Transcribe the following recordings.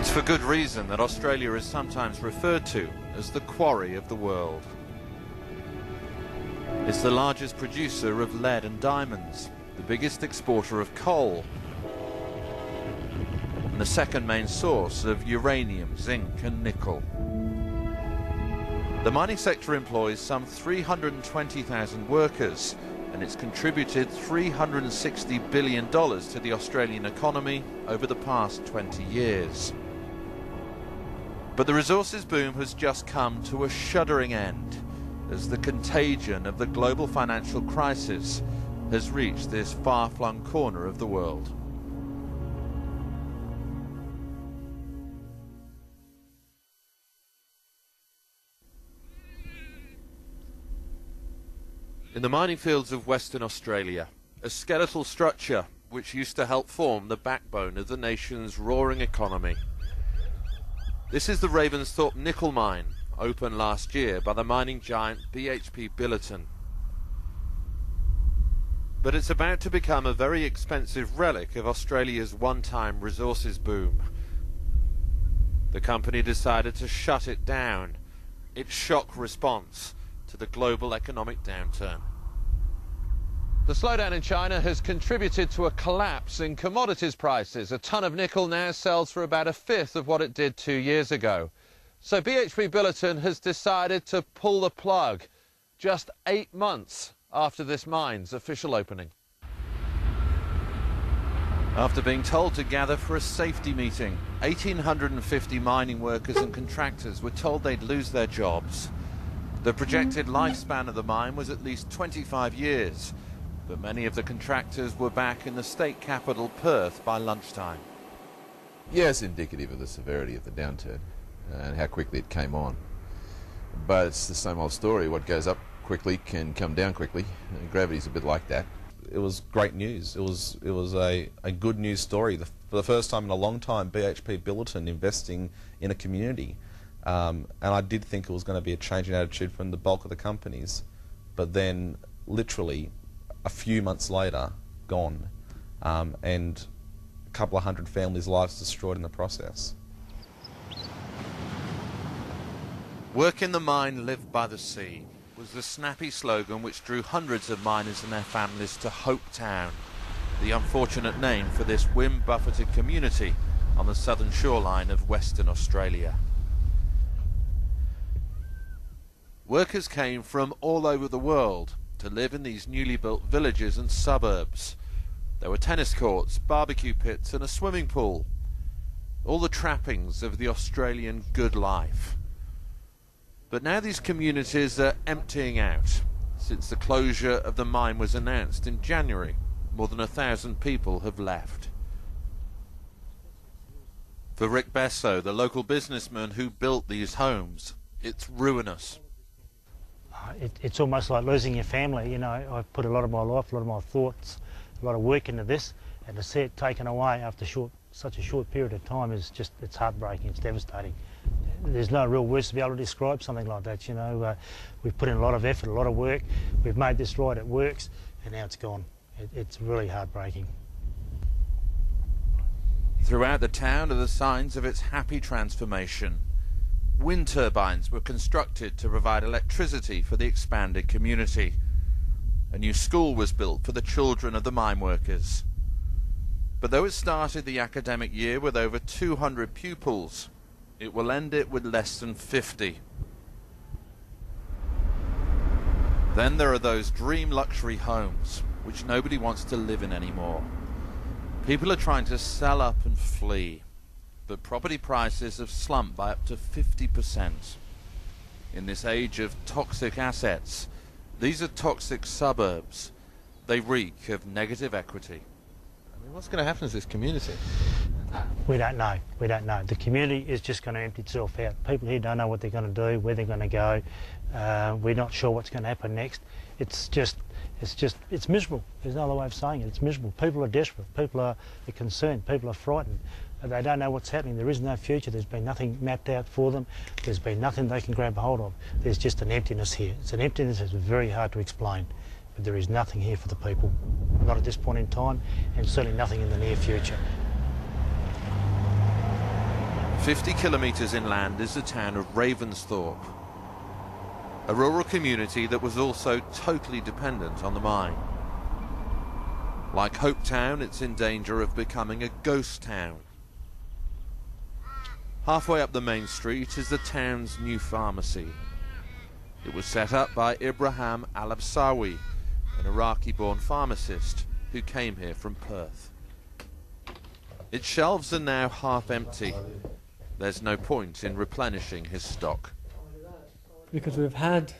It's for good reason that Australia is sometimes referred to as the quarry of the world. It's the largest producer of lead and diamonds, the biggest exporter of coal, and the second main source of uranium, zinc and nickel. The mining sector employs some 320,000 workers, and it's contributed $360 billion to the Australian economy over the past 20 years. But the resources boom has just come to a shuddering end as the contagion of the global financial crisis has reached this far-flung corner of the world. In the mining fields of Western Australia, a skeletal structure which used to help form the backbone of the nation's roaring economy. This is the Ravensthorpe nickel mine, opened last year by the mining giant BHP Billiton. But it's about to become a very expensive relic of Australia's one-time resources boom. The company decided to shut it down, its shock response to the global economic downturn. The slowdown in China has contributed to a collapse in commodities prices. A ton of nickel now sells for about a fifth of what it did 2 years ago. So BHP Billiton has decided to pull the plug just 8 months after this mine's official opening. After being told to gather for a safety meeting, 1,850 mining workers and contractors were told they'd lose their jobs. The projected lifespan of the mine was at least 25 years, but many of the contractors were back in the state capital, Perth, by lunchtime. Yeah, it's indicative of the severity of the downturn and how quickly it came on. But it's the same old story. What goes up quickly can come down quickly. Gravity's a bit like that. It was great news. It was a good news story. For the first time in a long time, BHP Billiton investing in a community. And I did think it was going to be a change in attitude from the bulk of the companies. But then, literally, a few months later, gone. And a couple of hundred families' lives destroyed in the process. Work in the mine, live by the sea was the snappy slogan which drew hundreds of miners and their families to Hope Town, the unfortunate name for this wind-buffeted community on the southern shoreline of Western Australia. Workers came from all over the world to live in these newly built villages and suburbs. There were tennis courts, barbecue pits and a swimming pool. All the trappings of the Australian good life. But now these communities are emptying out. Since the closure of the mine was announced in January, more than 1,000 people have left. For Rick Besso, the local businessman who built these homes, it's ruinous. It's almost like losing your family. You know, I've put a lot of my life, a lot of my thoughts, a lot of work into this, and to see it taken away after such a short period of time is just, it's heartbreaking, it's devastating. There's no real words to be able to describe something like that, you know. We've put in a lot of effort, a lot of work, we've made this right, it works, and now it's gone. It's really heartbreaking. Throughout the town are the signs of its happy transformation. Wind turbines were constructed to provide electricity for the expanded community. A new school was built for the children of the mine workers. But though it started the academic year with over 200 pupils, it will end it with less than 50. Then there are those dream luxury homes which nobody wants to live in anymore. People are trying to sell up and flee, but property prices have slumped by up to 50%. In this age of toxic assets, these are toxic suburbs. They reek of negative equity. I mean, what's going to happen to this community? We don't know. We don't know. The community is just going to empty itself out. People here don't know what they're going to do, where they're going to go. We're not sure what's going to happen next. It's miserable. There's no other way of saying it. It's miserable. People are desperate. People are concerned. People are frightened. They don't know what's happening. There is no future. There's been nothing mapped out for them. There's been nothing they can grab hold of. There's just an emptiness here. It's an emptiness that's very hard to explain. But there is nothing here for the people. Not at this point in time, and certainly nothing in the near future. 50 kilometres inland is the town of Ravensthorpe, a rural community that was also totally dependent on the mine. Like Hopetown, it's in danger of becoming a ghost town. Halfway up the main street is the town's new pharmacy. It was set up by Ibrahim Al-Absawi, an Iraqi-born pharmacist who came here from Perth. Its shelves are now half empty. There's no point in replenishing his stock. Because we've had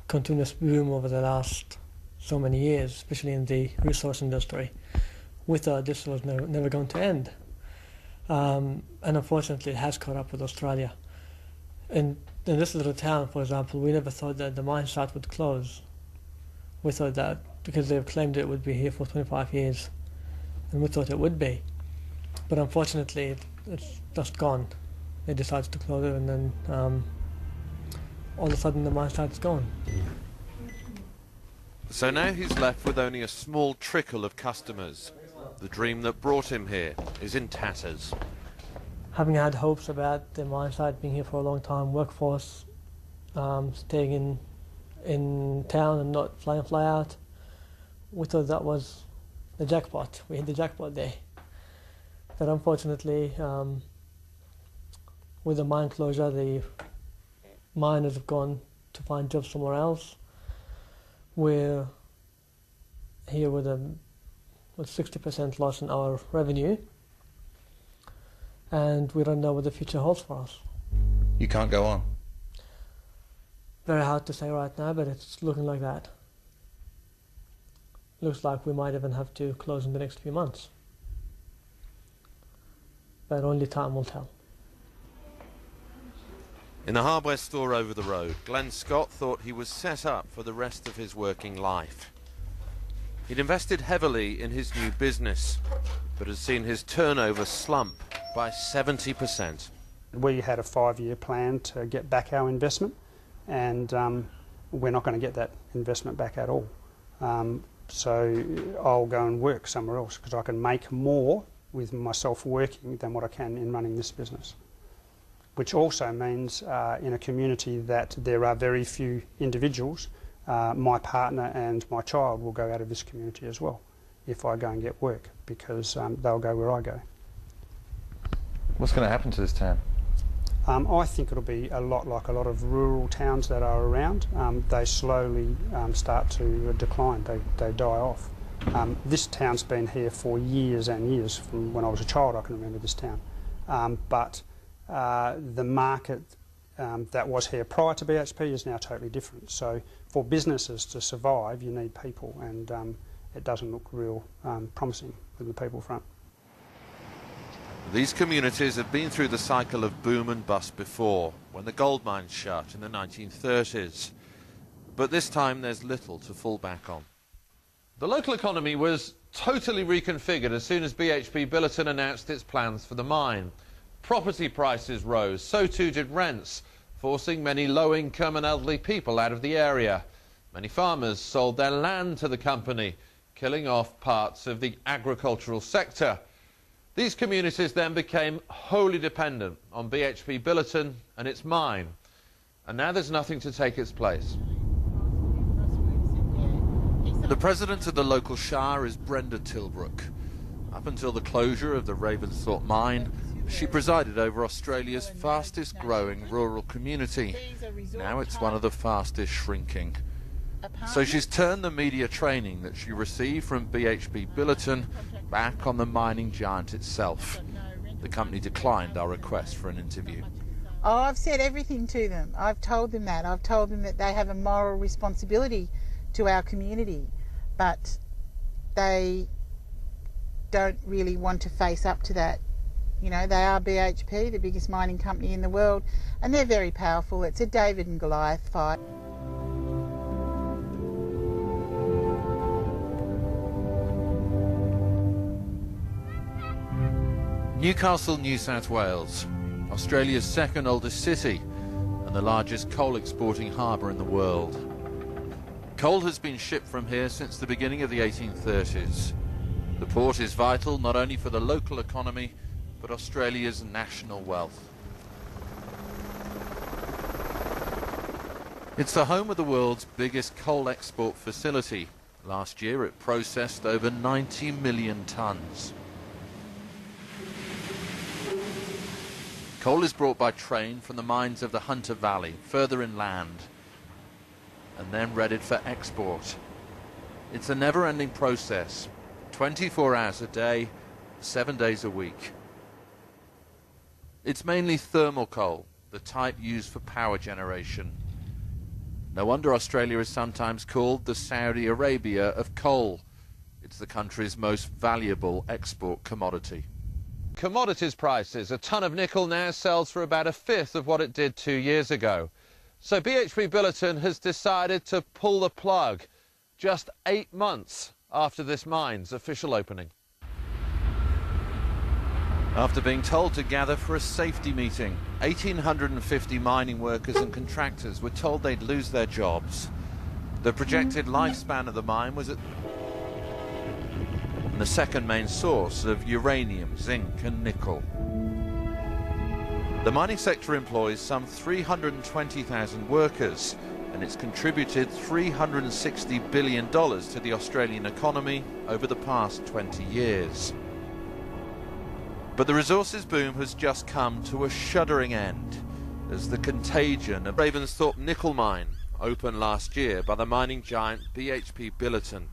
continuous boom over the last so many years, especially in the resource industry, we thought this was never going to end. And unfortunately it has caught up with Australia. In this little town, for example, we never thought that the mine site would close. We thought that because they've claimed it would be here for 25 years, and we thought it would be. But unfortunately it's just gone. They decided to close it, and then all of a sudden the mine site's gone. So now he's left with only a small trickle of customers. The dream that brought him here is in tatters. Having had hopes about the mine site being here for a long time, workforce staying in town and not fly in, fly out, we thought that was the jackpot. We hit the jackpot there. But unfortunately, with the mine closure, the miners have gone to find jobs somewhere else. We're here with 60% loss in our revenue, and we don't know what the future holds for us. You can't go on. Very hard to say right now, but it's looking like that. Looks like we might even have to close in the next few months. But only time will tell. In the hardware store over the road, Glenn Scott thought he was set up for the rest of his working life. He'd invested heavily in his new business, but has seen his turnover slump by 70%. We had a 5-year plan to get back our investment, and we're not going to get that investment back at all. So I'll go and work somewhere else because I can make more with myself working than what I can in running this business. Which also means in a community that there are very few individuals, my partner and my child will go out of this community as well if I go and get work, because they'll go where I go. What's going to happen to this town? I think it'll be a lot like a lot of rural towns that are around. They slowly start to decline, they die off. This town's been here for years and years. From when I was a child I can remember this town. But the market that was here prior to BHP is now totally different. So for businesses to survive, you need people, and it doesn't look real promising from the people front. These communities have been through the cycle of boom and bust before, when the gold mines shut in the 1930s. But this time there's little to fall back on. The local economy was totally reconfigured as soon as BHP Billiton announced its plans for the mine. Property prices rose, so too did rents, forcing many low-income and elderly people out of the area. Many farmers sold their land to the company, killing off parts of the agricultural sector. These communities then became wholly dependent on BHP Billiton and its mine, and now there's nothing to take its place. The president of the local shire is Brenda Tilbrook. Up until the closure of the Ravensthorpe mine, she presided over Australia's fastest growing rural community. Now it's one of the fastest shrinking. So she's turned the media training that she received from BHP Billiton back on the mining giant itself. The company declined our request for an interview. Oh, I've said everything to them. I've told them that. I've told them that they have a moral responsibility to our community, but they don't really want to face up to that. You know, they are BHP, the biggest mining company in the world, and they're very powerful. It's a David and Goliath fight. Newcastle, New South Wales, Australia's second oldest city and the largest coal exporting harbour in the world. Coal has been shipped from here since the beginning of the 1830s. The port is vital not only for the local economy but Australia's national wealth. It's the home of the world's biggest coal export facility. Last year it processed over 90 million tonnes. Coal is brought by train from the mines of the Hunter Valley, further inland, and then readied for export. It's a never-ending process, 24 hours a day, 7 days a week. It's mainly thermal coal, the type used for power generation. No wonder Australia is sometimes called the Saudi Arabia of coal. It's the country's most valuable export commodity. Commodities prices. A tonne of nickel now sells for about a fifth of what it did 2 years ago. So BHP Billiton has decided to pull the plug just 8 months after this mine's official opening. After being told to gather for a safety meeting, 1,850 mining workers and contractors were told they'd lose their jobs. The projected lifespan of the mine was at the second main source of uranium, zinc and nickel. The mining sector employs some 320,000 workers, and it's contributed $360 billion to the Australian economy over the past 20 years. But the resources boom has just come to a shuddering end as the contagion of Ravensthorpe nickel mine opened last year by the mining giant BHP Billiton.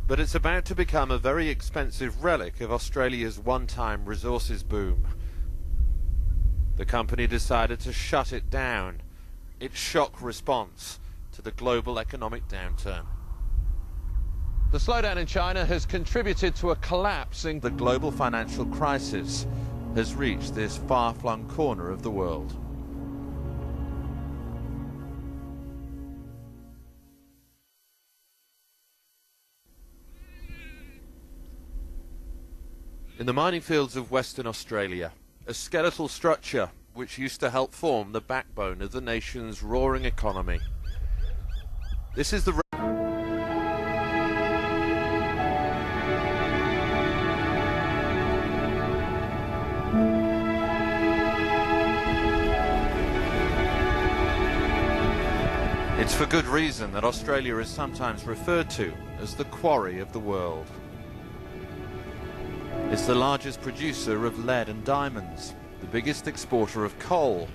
But it's about to become a very expensive relic of Australia's one-time resources boom. The company decided to shut it down, its shock response to the global economic downturn. The slowdown in China has contributed to a collapse in the global financial crisis has reached this far-flung corner of the world. In the mining fields of Western Australia, a skeletal structure which used to help form the backbone of the nation's roaring economy. This is the It's for good reason that Australia is sometimes referred to as the quarry of the world. It's the largest producer of lead and diamonds, the biggest exporter of coal,